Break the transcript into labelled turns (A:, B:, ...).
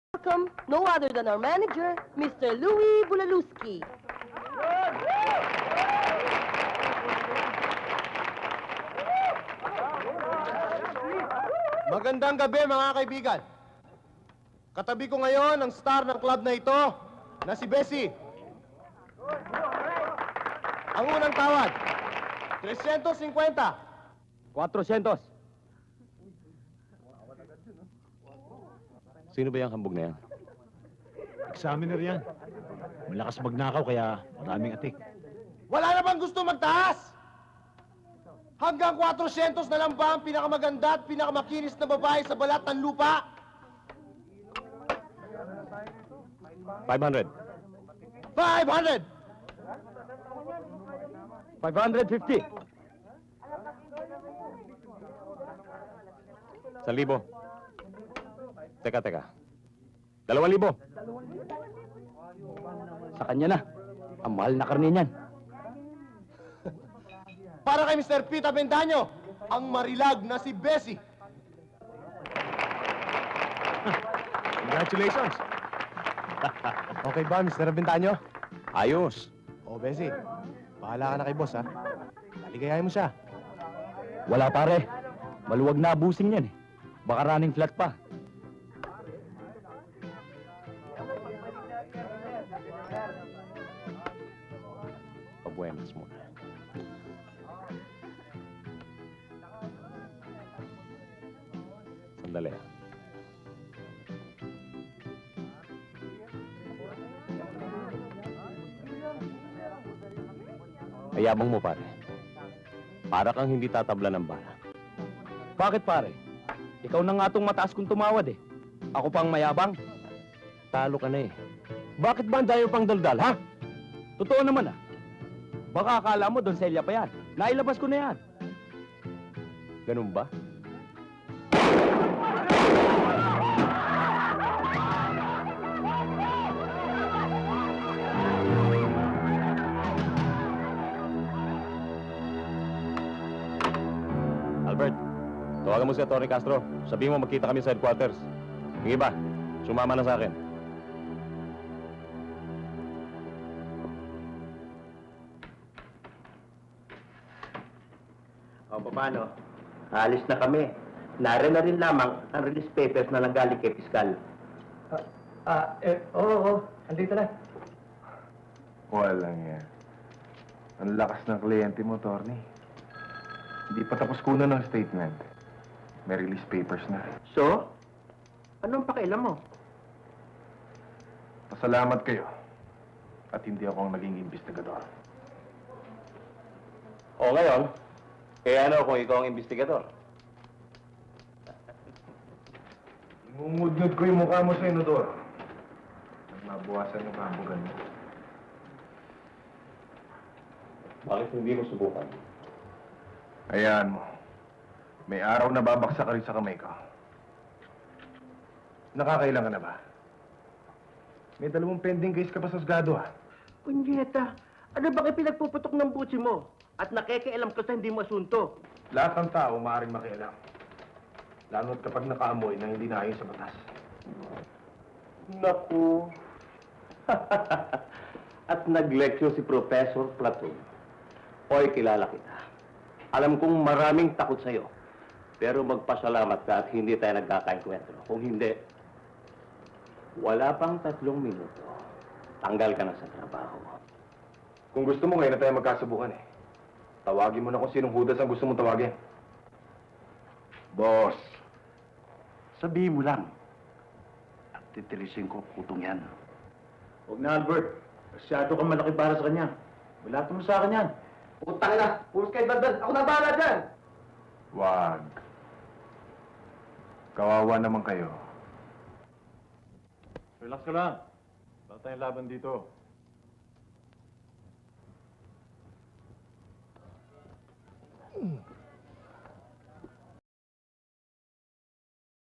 A: welcome no other than our manager, Mr. Louis Bulaluski.
B: Magandang gabi mga kaibigan. Katabi ko ngayon ang star ng club na ito na si Bessie. Ang unang tawad, 350.
C: 400. Sino ba yung hambog na yan?
D: Examiner yan. Malakas magnakaw kaya maraming atik.
B: Wala na bang gusto magtaas? Hanggang 400 na lang ba ang pinakamaganda at pinakamakinis na babae sa balat ng lupa?
C: 500.
B: 500!
C: 550. 1,000. Teka. 2,000. Sa kanya na. Ang mahal na karne niyan.
B: Para kay Mr. Pita Bendaño, ang marilag na si Bessie.
D: Congratulations!
B: Okay ba, Mr. Bendaño?
C: Ayos.
B: O, Bessie, bahala ka na kay boss, ha? Naligayahin mo siya.
C: Wala pare. Maluwag na abusing yan eh. Baka running flat pa. Pabuenas muna. Sandali. Ayabang mo, pare. Para kang hindi tatabla ng bala. Bakit, pare? Ikaw na nga itong mataas kong tumawad eh. Ako pang mayabang? Talo ka na eh. Bakit ba ang dayo pang daldal, ha? Totoo naman ah. Baka akala mo, Donselya pa yan. Nailabas ko na yan. Ganun ba? Albert, tawagan mo si Atty. Castro. Sabihin mo magkita kami sa headquarters. Yung iba, sumama na sa akin.
E: O, paano? Alis na kami. Nare na rin lamang ang release papers na nanggaling kay Piskal. Oo. Andito na.
F: Walang yan. Ang lakas ng kliyente mo, Torny. Hindi pa tapos kunan ng statement. May release papers na.
E: So, anong pakialam mo?
F: Pasalamat kayo. At hindi ako ang naging investigador.
C: O ngayon, kaya ano kung ikaw ang investigador?
F: Ngungudngud ko yung mukha mo sa inodor. Nang mabuwasan yung kabugan mo.
C: Bakit hindi mo subukan?
F: Hayaan mo. May araw na babaksak ka rin sa kamay ko. Nakakailan ka na ba? May 2 pending case ka pa sa Osgado, ha?
E: Punyeta, ano bakit pinagpuputok ng butsi mo? At nakikialam ka sa hindi mo asunto?
F: Lahat ng tao maaaring makialam. Lalo't kapag nakaamoy na hindi naayon sa batas.
E: Naku. At nag-lecture si Professor Platon. Hoy, kilala kita. Alam kong maraming takot sa'yo. Pero magpasalamat ka at hindi tayo nagkakainkwentro. Kung hindi, wala pang 3 minuto. Tanggal ka na sa trabaho.
F: Kung gusto mo, ngayon na tayo magkasubukan eh. Tawagin mo na kung sinong Judas ang gusto mong tawagin.
G: Boss, sabihin mo lang. At titilisin ko putong yan.
D: Huwag na, Albert. Masyado kang malaki para sa kanya. Wala mo sa akin yan.
E: Putang na! Puros kay Dandan! Ako na bahala dyan!
F: Wag. Kawawa naman kayo.
D: Relax ka lang. Wala tayong laban dito.